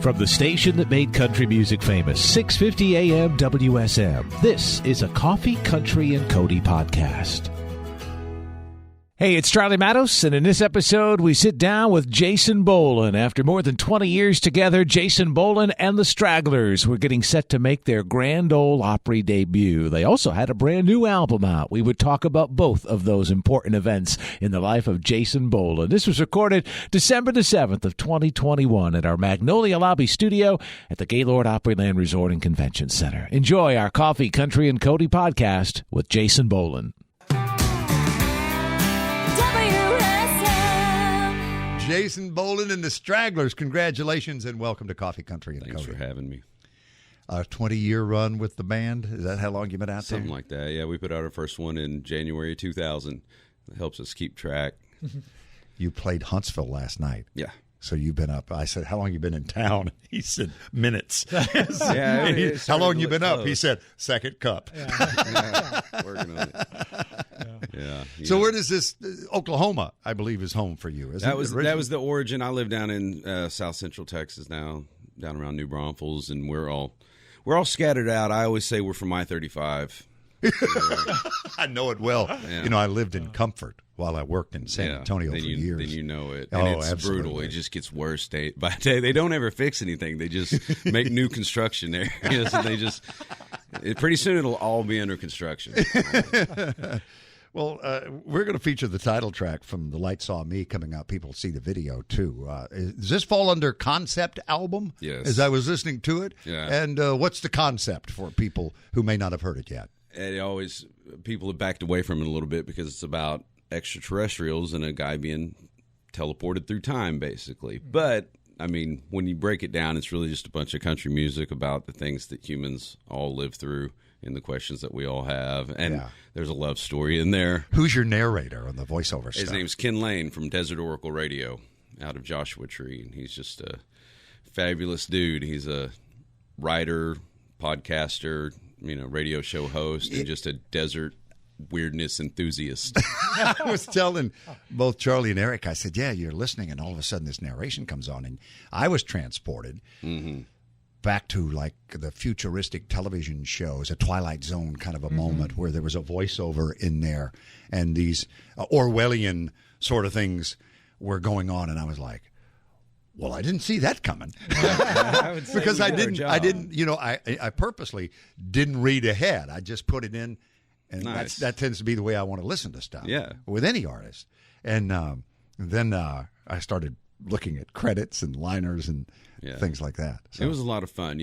From the station that made country music famous, 650 AM WSM, this is a Coffee, Country, and Cody podcast. Hey, it's Charlie Matos, and in this episode, we sit down with Jason Boland. After more than 20 years together, Jason Boland and the Stragglers were getting set to make their Grand Ole Opry debut. They also had a brand new album out. We would talk about both of those important events in the life of Jason Boland. This was recorded December the 7th of 2021 at our Magnolia Lobby studio at the Gaylord Opryland Resort and Convention Center. Enjoy our Coffee, Country, and Cody podcast with Jason Boland. Jason Boland and the Stragglers, congratulations and welcome to Coffee, Country, and Cody. Thanks for having me. A 20-year run with the band. Is that how long you've been out there? Something like that. Yeah, we put out our first one in January 2000. It helps us keep track. You played Huntsville last night. Yeah. So you've been up. I said, how long you been in town? He said, minutes. Yeah. How long you been up? He said, second cup. Yeah, working on it. Yeah. So where does this, Oklahoma, I believe, is home for you, isn't it? That was the origin. I live down in South Central Texas now, down around New Braunfels, and we're all scattered out. I always say we're from I-35. I know it well. Yeah. You know, I lived in Comfort while I worked in San Antonio for years. Then you know it. And it's absolutely brutal. It just gets worse day by day. They don't ever fix anything. They just make new construction there. So they just pretty soon it'll all be under construction. Well, we're going to feature the title track from The Light Saw Me coming out. People see the video, too. Does this fall under concept album? Yes. As I was listening to it? Yeah. And what's the concept for people who may not have heard it yet? People have backed away from it a little bit because it's about extraterrestrials and a guy being teleported through time, basically. But, I mean, when you break it down, it's really just a bunch of country music about the things that humans all live through and the questions that we all have. And there's a love story in there. Who's your narrator on the voiceover stuff? His name's Ken Lane from Desert Oracle Radio out of Joshua Tree. And he's just a fabulous dude. He's a writer, podcaster, radio show host, and just a desert weirdness enthusiast. I was telling both Charlie and Eric, I said, yeah, you're listening, and all of a sudden this narration comes on, and I was transported back to like the futuristic television shows, a Twilight Zone kind of a moment where there was a voiceover in there, and these Orwellian sort of things were going on, and I was like, well, I didn't see that coming because I didn't, I purposely didn't read ahead. I just put it in, and that tends to be the way I want to listen to stuff with any artist. And then I started looking at credits and liners and things like that. So. It was a lot of fun.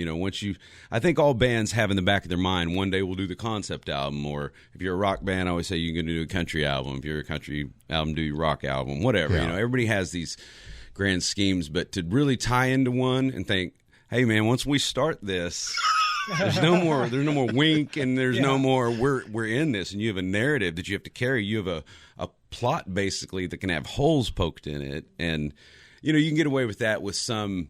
I think all bands have in the back of their mind, one day we'll do the concept album, or if you're a rock band, I always say you're going to do a country album. If you're a country album, do your rock album, whatever. Yeah. Everybody has these grand schemes, but to really tie into one and think, hey man, once we start this, there's no more wink, and there's no more we're in this, and you have a narrative that you have to carry. You have a plot basically that can have holes poked in it, and you can get away with that with some.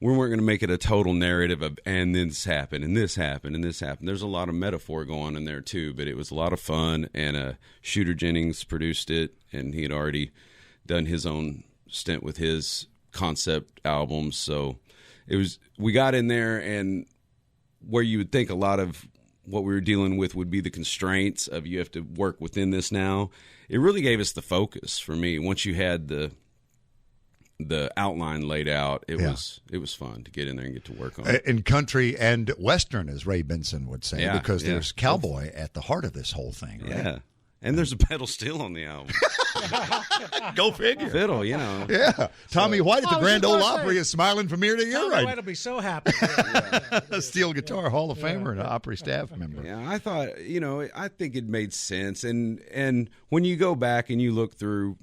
We weren't going to make it a total narrative of and this happened and this happened and this happened. There's a lot of metaphor going in there too, but it was a lot of fun, and Shooter Jennings produced it, and he had already done his own stint with his concept albums. So we got in there, and where you would think a lot of what we were dealing with would be the constraints of you have to work within this now, it really gave us the focus for me. Once you had the outline laid out, it was fun to get in there and get to work on it. In country and Western, as Ray Benson would say, because there's cowboy at the heart of this whole thing, right? Yeah. And there's a pedal steel on the album. Go figure. Fiddle, Yeah. Tommy White at the Grand Ole Opry is smiling from ear to ear Tommy right White will be so happy. A steel guitar Hall of Famer and an Opry staff member. Yeah, I thought, I think it made sense. And when you go back and you look through,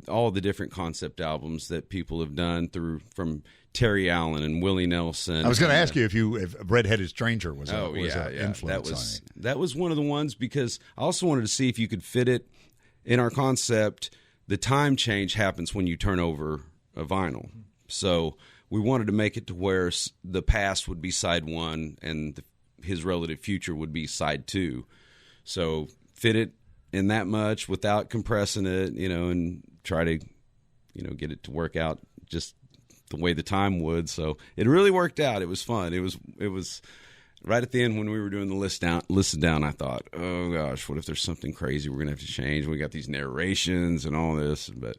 all the different concept albums that people have done from Terry Allen and Willie Nelson. I was going to ask you if Red-Headed Stranger was an influence on it. That was one of the ones, because I also wanted to see if you could fit it in our concept. The time change happens when you turn over a vinyl. So we wanted to make it to where the past would be side one and his relative future would be side two. So fit it in that much without compressing it, and try to, get it to work out just the way the time would. So it really worked out. It was fun. It was right at the end when we were doing the listen down, I thought, oh gosh, what if there's something crazy we're going to have to change? We got these narrations and all this, but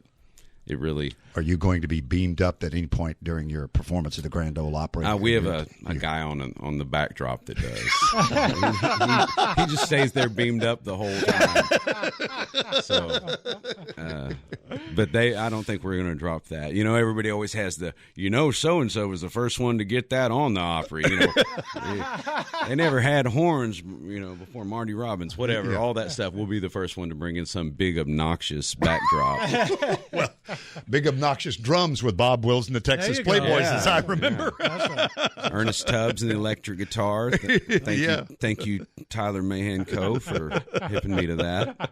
it really... Are you going to be beamed up at any point during your performance at the Grand Ole Opry? We have a guy on the backdrop that does. he just stays there beamed up the whole time. So, but I don't think we're going to drop that. You know, everybody always has so-and-so was the first one to get that on the Opry. You know, they never had horns, you know, before Marty Robbins, whatever, all that stuff. We'll be the first one to bring in some big obnoxious backdrop. Well, big obnoxious drums with Bob Wills and the Texas Playboys, as I remember. Yeah. Ernest Tubbs and the electric guitar. Thank you, Tyler Mahan Co. for hipping me to that.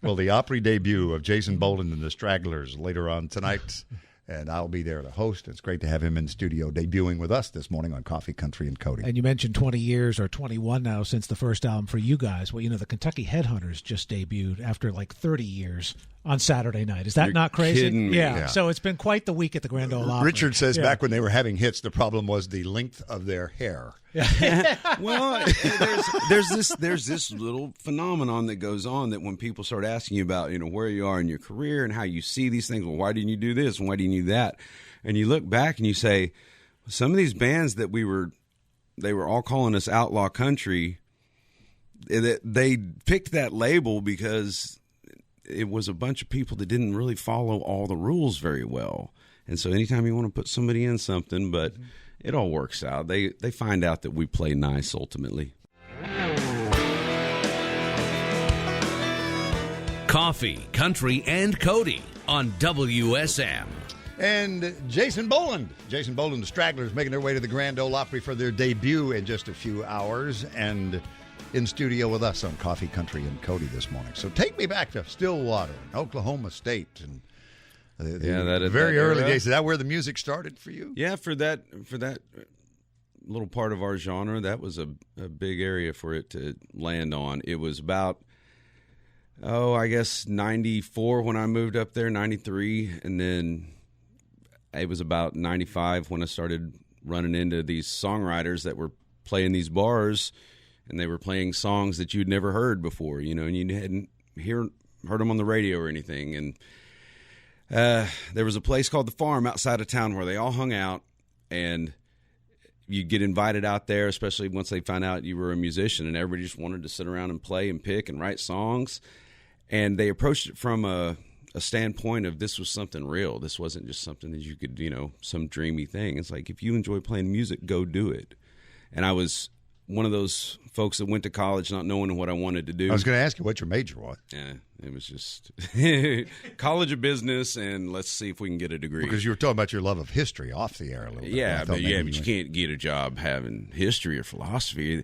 Well, the Opry debut of Jason Boland and the Stragglers later on tonight, and I'll be there to host. It's great to have him in studio debuting with us this morning on Coffee, Country, and Cody. And you mentioned 20 years or 21 now since the first album for you guys. Well, you know, the Kentucky Headhunters just debuted after like 30 years on Saturday night. Is that You're not crazy? Kidding me. Yeah. So it's been quite the week at the Grand Ole Opry. Richard says back when they were having hits, the problem was the length of their hair. Well, there's this little phenomenon that goes on that when people start asking you about, you know, where you are in your career and how you see these things, well, why didn't you do this and why didn't you do that? And you look back and you say, some of these bands that they were all calling us outlaw country, they picked that label because it was a bunch of people that didn't really follow all the rules very well. And so anytime you want to put somebody in something, but it all works out. They find out that we play nice ultimately. Coffee, Country, and Cody on WSM. And Jason Boland, the Stragglers, making their way to the Grand Ole Opry for their debut in just a few hours, and in studio with us on Coffee, Country, and Cody this morning. So take me back to Stillwater, Oklahoma State, and the very early days. Is that where the music started for you? Yeah, for that little part of our genre, that was a big area for it to land on. It was about, I guess 94 when I moved up there, 93, and then it was about 95 when I started running into these songwriters that were playing these bars, and they were playing songs that you'd never heard before, you know, and you hadn't heard them on the radio or anything. And there was a place called The Farm outside of town where they all hung out, and you get invited out there, especially once they found out you were a musician, and everybody just wanted to sit around and play and pick and write songs. And they approached it from a standpoint of this was something real. This wasn't just something that you could, you know, some dreamy thing. It's like, if you enjoy playing music, go do it. And I was one of those folks that went to college not knowing what I wanted to do. I was going to ask you what your major was. Yeah, it was just College of Business, and let's see if we can get a degree. Because you were talking about your love of history off the air a little bit. Yeah, but you can't get a job having history or philosophy.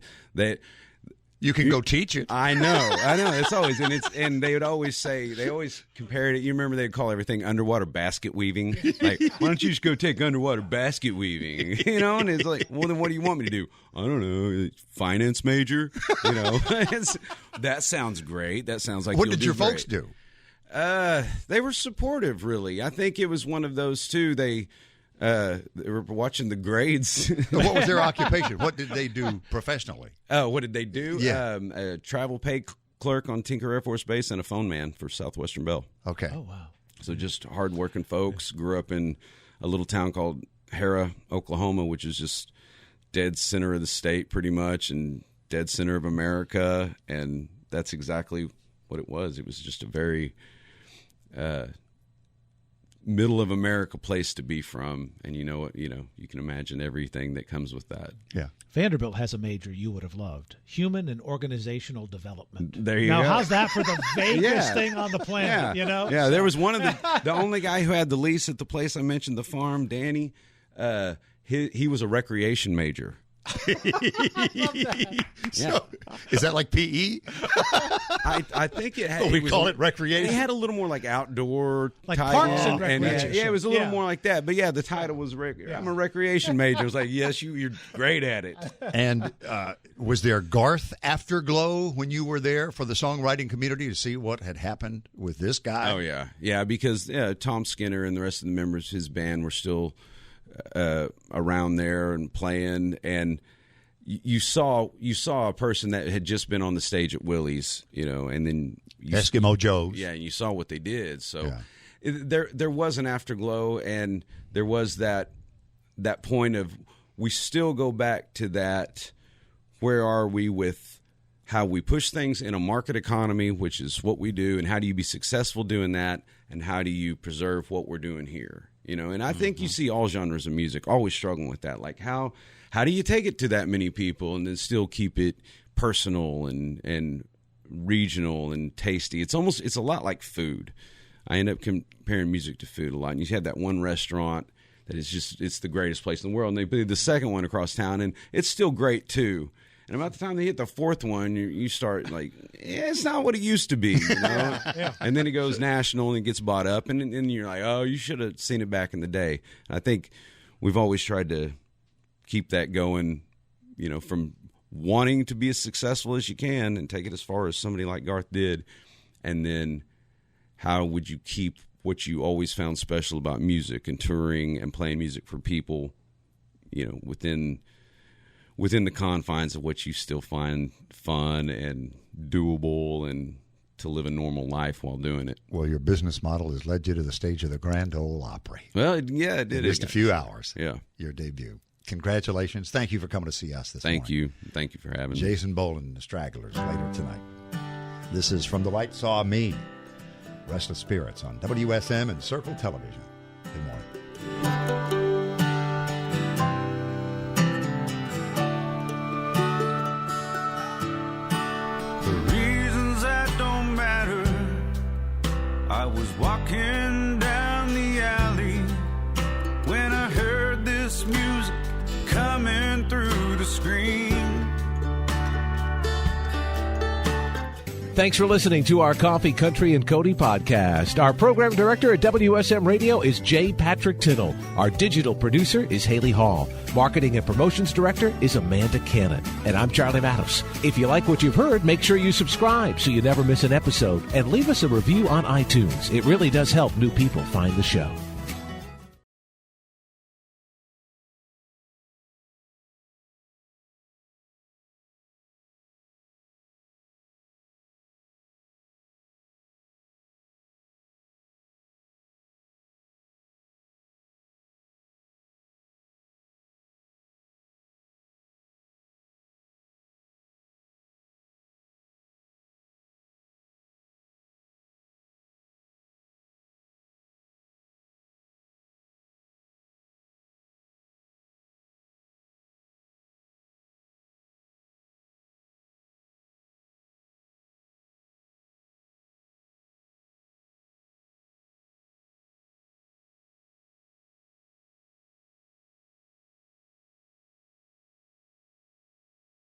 You can go teach it. I know. It's always, and they would always say, they always compared it. You remember they'd call everything underwater basket weaving. Like, why don't you just go take underwater basket weaving? You know, and it's like, well, then what do you want me to do? I don't know, finance major. You know, that sounds great. That sounds like what did your folks do? They were supportive, really. I think it was one of those too. They were watching the grades. What was their occupation? What did they do professionally? Oh, what did they do? Yeah. A travel pay clerk on Tinker Air Force Base and a phone man for Southwestern Bell. Okay. Oh, wow. So just hardworking folks. Grew up in a little town called Harrah, Oklahoma, which is just dead center of the state pretty much, and dead center of America. And that's exactly what it was. It was just a very middle of America place to be from, and you can imagine everything that comes with that. Yeah. Vanderbilt has a major you would have loved: human and organizational development. There you go. Now, how's that for the vaguest thing on the planet? Yeah. You know. Yeah. There was one of the only guy who had the lease at the place I mentioned, the farm, Danny. He was a recreation major. So, is that like PE? I think it had. We call it recreation. It had a little more like outdoor, like title, parks and recreation. Yeah, it was a little more like that. But yeah, the title was I'm a recreation major. It was like, yes, you're great at it. And was there Garth afterglow when you were there for the songwriting community to see what had happened with this guy? Oh yeah, because Tom Skinner and the rest of the members of his band were still around there and playing, and you saw a person that had just been on the stage at Willie's, and then Eskimo Joe's. Yeah, and you saw what they did. So there was an afterglow, and there was that point of, we still go back to that. Where are we with how we push things in a market economy, which is what we do, and how do you be successful doing that, and how do you preserve what we're doing here? And I think you see all genres of music always struggling with that. Like, how do you take it to that many people and then still keep it personal and regional and tasty? It's a lot like food. I end up comparing music to food a lot. And you have that one restaurant that it's the greatest place in the world, and they put the second one across town, and it's still great too. And about the time they hit the fourth one, you start like, it's not what it used to be, And then it goes national and it gets bought up, and you're like, oh, you should have seen it back in the day. And I think we've always tried to keep that going, from wanting to be as successful as you can and take it as far as somebody like Garth did, and then how would you keep what you always found special about music and touring and playing music for people, within the confines of what you still find fun and doable, and to live a normal life while doing it. Well, your business model has led you to the stage of the Grand Ole Opry. Well, it did. In just a few hours. Yeah. Your debut. Congratulations. Thank you for coming to see us this morning. Thank you. Thank you for having me. Jason Boland and the Stragglers later tonight. This is From the White Saw Me, Restless Spirits on WSM and Circle Television. Good morning. I was walking down the alley when I heard this music coming through the screen. Thanks for listening to our Coffee, Country, and Cody podcast. Our program director at WSM Radio is J. Patrick Tittle. Our digital producer is Haley Hall. Marketing and promotions director is Amanda Cannon. And I'm Charlie Matos. If you like what you've heard, make sure you subscribe so you never miss an episode. And leave us a review on iTunes. It really does help new people find the show.